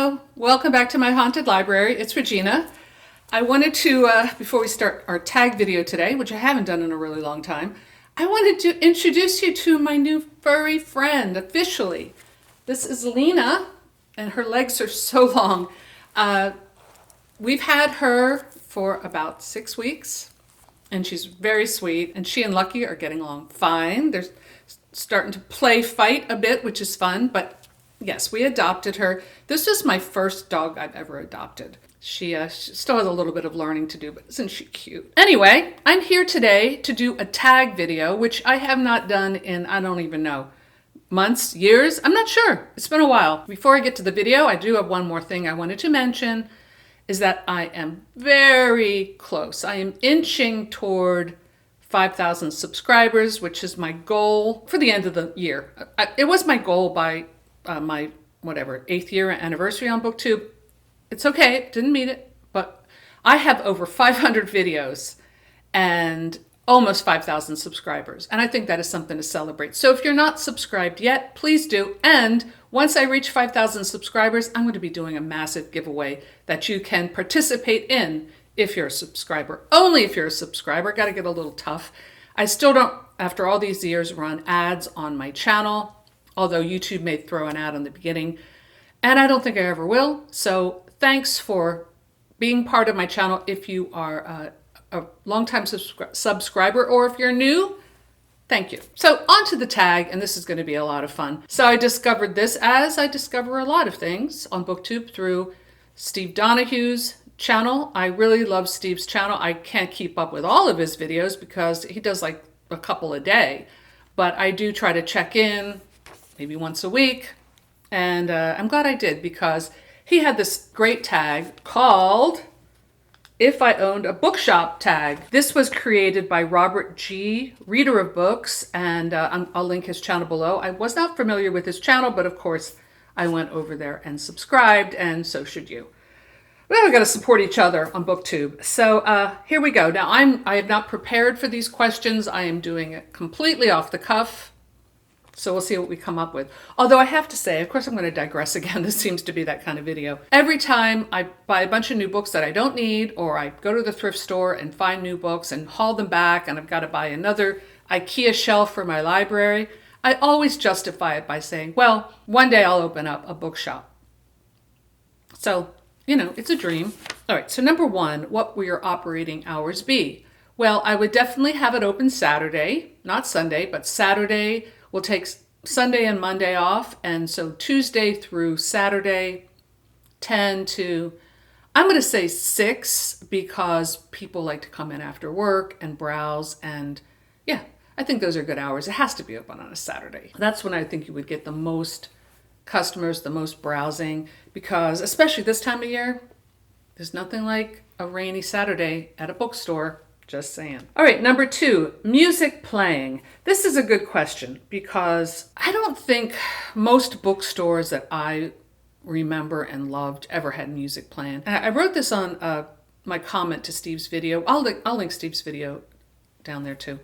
Hello, welcome back to my haunted library. It's Regina. I wanted to, before we start our tag video today, which I haven't done in a really long time, I wanted to introduce you to my new furry friend officially. This is Lena, and her legs are so long. We've had her for about 6 weeks, and she's very sweet, and she and Lucky are getting along fine. They're starting to play fight a bit, which is fun, but yes, we adopted her. This is my first dog I've ever adopted. She still has a little bit of learning to do, but isn't she cute? Anyway, I'm here today to do a tag video, which I have not done in, I don't even know, months, years? I'm not sure. It's been a while. Before I get to the video, I do have one more thing I wanted to mention, is that I am very close. I am inching toward 5,000 subscribers, which is my goal for the end of the year. It was my goal by my, 8th year anniversary on BookTube. It's okay, didn't meet it, but I have over 500 videos and almost 5,000 subscribers. And I think that is something to celebrate. So if you're not subscribed yet, please do. And once I reach 5,000 subscribers, I'm going to be doing a massive giveaway that you can participate in if you're a subscriber. Only if you're a subscriber. Got to get a little tough. I still don't, after all these years, run ads on my channel, although YouTube may throw an ad on the beginning. And I don't think I ever will. So thanks for being part of my channel if you are a longtime subscriber, or if you're new, thank you. So on to the tag, and this is going to be a lot of fun. So I discovered this, as I discover a lot of things on BookTube, through Steve Donahue's channel. I really love Steve's channel. I can't keep up with all of his videos because he does like a couple a day, but I do try to check in maybe once a week. And I'm glad I did, because he had this great tag called If I Owned a Bookshop tag. This was created by Robert G., reader of books, and I'll link his channel below. I was not familiar with his channel, but of course I went over there and subscribed, and so should you. Well, we got to support each other on BookTube. So here we go. Now I have not prepared for these questions. I am doing it completely off the cuff. So we'll see what we come up with. Although I have to say, of course I'm going to digress again. This seems to be that kind of video. Every time I buy a bunch of new books that I don't need, or I go to the thrift store and find new books and haul them back, and I've got to buy another IKEA shelf for my library, I always justify it by saying, well, one day I'll open up a bookshop. So, it's a dream. All right, so number one, what will your operating hours be? Well, I would definitely have it open Saturday, not Sunday, but Saturday. We'll take Sunday and Monday off, and so Tuesday through Saturday, 10 to, I'm going to say 6, because people like to come in after work and browse, and yeah, I think those are good hours. It has to be open on a Saturday. That's when I think you would get the most customers, the most browsing, because especially this time of year, there's nothing like a rainy Saturday at a bookstore. Just saying. All right, number 2, music playing. This is a good question, because I don't think most bookstores that I remember and loved ever had music playing. I wrote this on my comment to Steve's video. I'll link Steve's video down there too,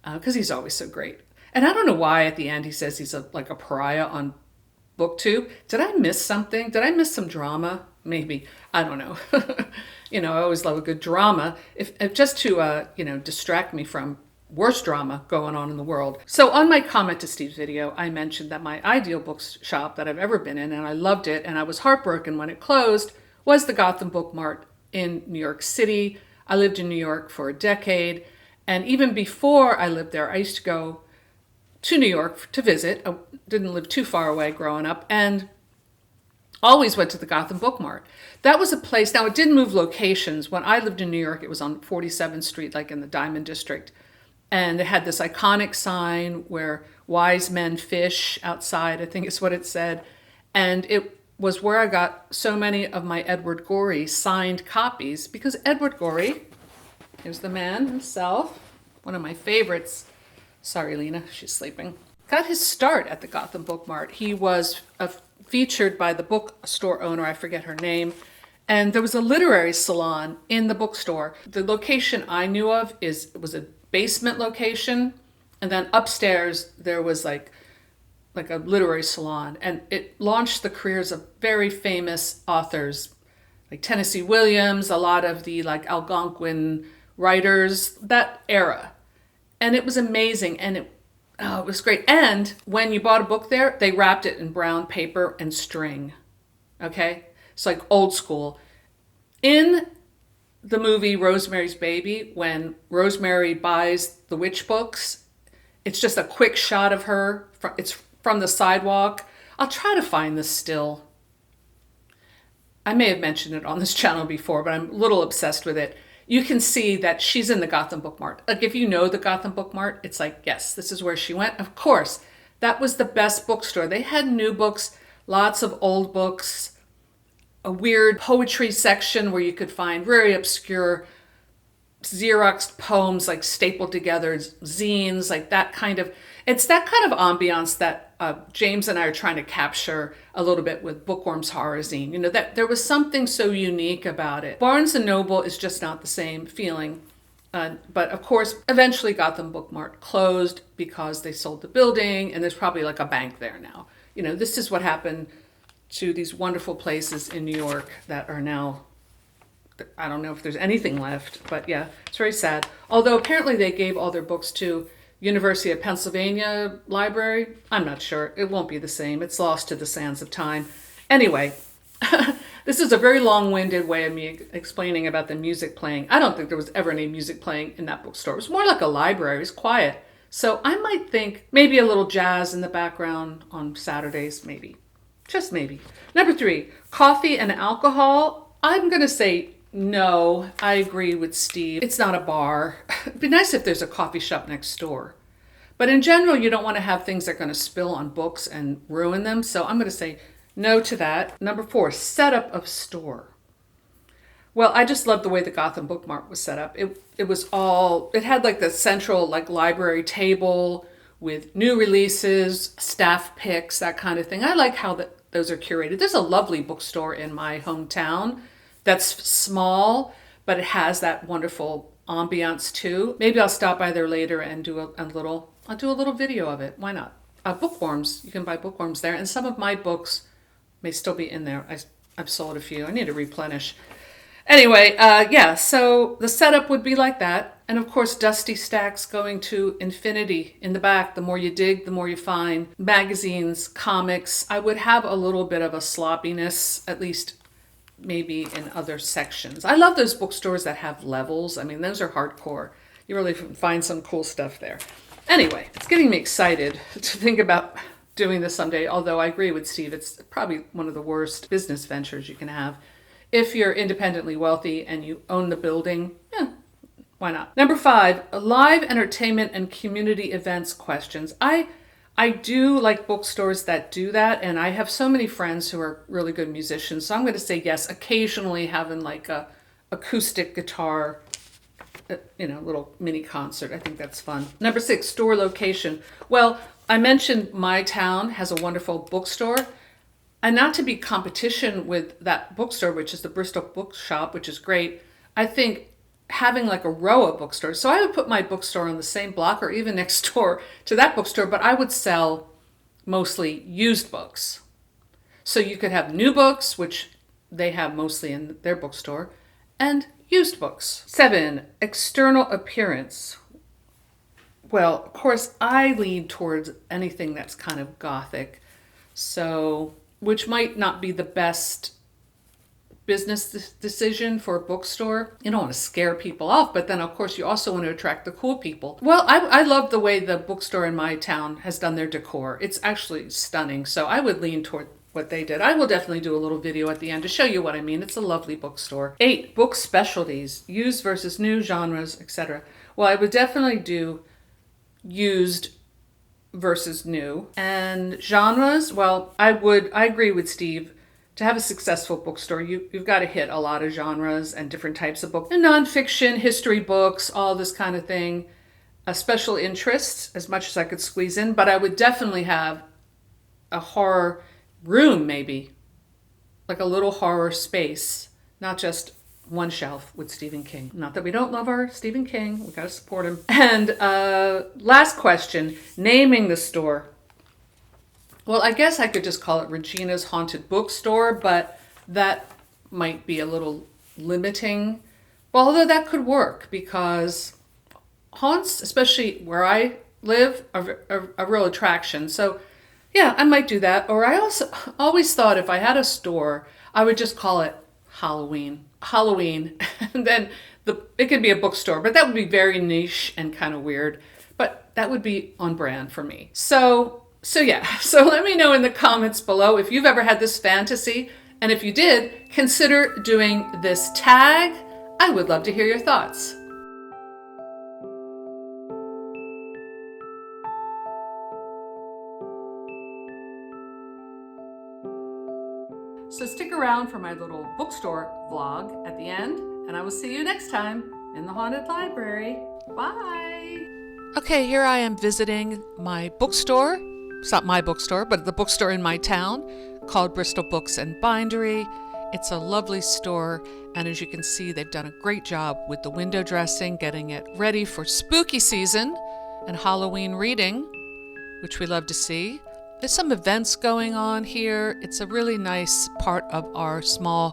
because he's always so great. And I don't know why at the end he says he's like a pariah on BookTube. Did I miss something? Did I miss some drama? Maybe. I don't know. I always love a good drama, if just to, distract me from worse drama going on in the world. So on my comment to Steve's video, I mentioned that my ideal bookshop that I've ever been in, and I loved it, and I was heartbroken when it closed, was the Gotham Book Mart in New York City. I lived in New York for a decade, and even before I lived there, I used to go to New York to visit. I didn't live too far away growing up, and always went to the Gotham Book Mart. That was a place, now it did move locations. When I lived in New York, it was on 47th Street, like in the Diamond District. And they had this iconic sign where wise men fish outside, I think is what it said. And it was where I got so many of my Edward Gorey signed copies, because Edward Gorey, here's the man himself, one of my favorites. Sorry, Lena, she's sleeping. Got his start at the Gotham Book Mart. He was featured by the bookstore owner, I forget her name, and there was a literary salon in the bookstore. The location I knew of was a basement location, and then upstairs there was like like a literary salon, and it launched the careers of very famous authors like Tennessee Williams, a lot of the like Algonquin writers, that era. And it was amazing, and it was great. And when you bought a book there, they wrapped it in brown paper and string. Okay? It's like old school. In the movie Rosemary's Baby, when Rosemary buys the witch books, it's just a quick shot of her. It's from the sidewalk. I'll try to find this still. I may have mentioned it on this channel before, but I'm a little obsessed with it. You can see that she's in the Gotham Book Mart. Like if you know the Gotham Book Mart, it's like, yes, this is where she went. Of course, that was the best bookstore. They had new books, lots of old books, a weird poetry section where you could find very obscure Xeroxed poems like stapled together, zines, like that kind of, it's that kind of ambiance that James and I are trying to capture a little bit with Bookworm's Horror Zine. You know, that there was something so unique about it. Barnes & Noble is just not the same feeling. But of course, eventually Gotham Book Mart closed because they sold the building, and there's probably like a bank there now. You know, this is what happened to these wonderful places in New York that are now, I don't know if there's anything left, but yeah, it's very sad. Although apparently they gave all their books to University of Pennsylvania Library. I'm not sure. It won't be the same. It's lost to the sands of time. Anyway, this is a very long-winded way of me explaining about the music playing. I don't think there was ever any music playing in that bookstore. It was more like a library. It was quiet. So I might think maybe a little jazz in the background on Saturdays, maybe. Just maybe. Number 3, coffee and alcohol. I'm going to say no, I agree with Steve. It's not a bar. It'd be nice if there's a coffee shop next door. But in general, you don't want to have things that are going to spill on books and ruin them. So I'm going to say no to that. Number 4, setup of store. Well, I just love the way the Gotham Book Mart was set up. It had like the central like library table with new releases, staff picks, that kind of thing. I like how those are curated. There's a lovely bookstore in my hometown that's small, but it has that wonderful ambiance too. Maybe I'll stop by there later and do a little video of it. Why not? Bookworms, you can buy bookworms there, and some of my books may still be in there. I've sold a few. I need to replenish. Anyway, yeah, so the setup would be like that. And of course, dusty stacks going to infinity in the back. The more you dig, the more you find. Magazines, comics. I would have a little bit of a sloppiness, at least maybe in other sections. I love those bookstores that have levels. I mean, those are hardcore. You really find some cool stuff there. Anyway, it's getting me excited to think about doing this someday, although I agree with Steve, it's probably one of the worst business ventures you can have. If you're independently wealthy and you own the building, yeah, why not? Number 5, live entertainment and community events questions. I do like bookstores that do that, and I have so many friends who are really good musicians, so I'm going to say yes, occasionally having like a acoustic guitar, little mini concert. I think that's fun. Number 6, store location. Well, I mentioned my town has a wonderful bookstore, and not to be competition with that bookstore, which is the Bristol Bookshop, which is great. I think having like a row of bookstores. So I would put my bookstore on the same block or even next door to that bookstore, but I would sell mostly used books. So you could have new books, which they have mostly in their bookstore, and used books. 7, external appearance. Well, of course, I lean towards anything that's kind of gothic, so which might not be the best business decision for a bookstore. You don't want to scare people off, but then of course you also want to attract the cool people. Well, I love the way the bookstore in my town has done their decor. It's actually stunning, so I would lean toward what they did. I will definitely do a little video at the end to show you what I mean. It's a lovely bookstore. 8, book specialties, used versus new, genres, etc. Well, I would definitely do used versus new. And genres, well, I agree with Steve. To have a successful bookstore, you've got to hit a lot of genres and different types of books. And nonfiction, history books, all this kind of thing. Special interests, as much as I could squeeze in. But I would definitely have a horror room, maybe. Like a little horror space. Not just one shelf with Stephen King. Not that we don't love our Stephen King. We got to support him. And last question, naming the store. Well, I guess I could just call it Regina's Haunted Bookstore, but that might be a little limiting. Well, although that could work because haunts, especially where I live, are a real attraction. So yeah, I might do that. Or I also always thought if I had a store, I would just call it Halloween. Halloween. And then it could be a bookstore, but that would be very niche and kind of weird. But that would be on brand for me. So yeah. So let me know in the comments below if you've ever had this fantasy. And if you did, consider doing this tag. I would love to hear your thoughts. So stick around for my little bookstore vlog at the end, and I will see you next time in the Haunted Library. Bye! Okay, here I am visiting my bookstore. It's not my bookstore, but the bookstore in my town called Bristol Books and Bindery. It's a lovely store, and as you can see, they've done a great job with the window dressing, getting it ready for spooky season and Halloween reading, which we love to see. There's some events going on here. It's a really nice part of our small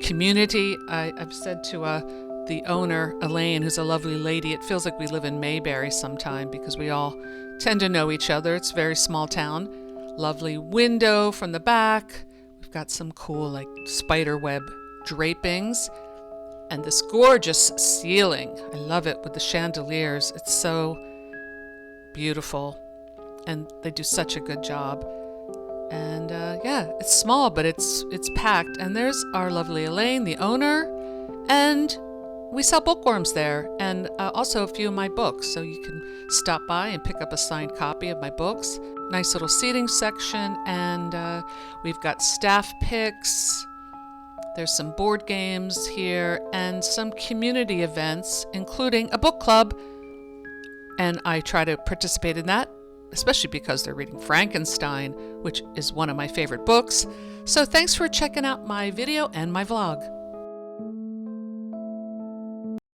community. I've said to the owner, Elaine, who's a lovely lady, it feels like we live in Mayberry sometime because we all tend to know each other. It's a very small town. Lovely window from the back. We've got some cool like spider web drapings and this gorgeous ceiling. I love it with the chandeliers. It's so beautiful. And they do such a good job. And yeah, it's small, but it's packed. And there's our lovely Elaine, the owner. And we sell bookworms there, and also a few of my books. So you can stop by and pick up a signed copy of my books. Nice little seating section. And we've got staff picks. There's some board games here and some community events, including a book club. And I try to participate in that, especially because they're reading Frankenstein, which is one of my favorite books. So thanks for checking out my video and my vlog.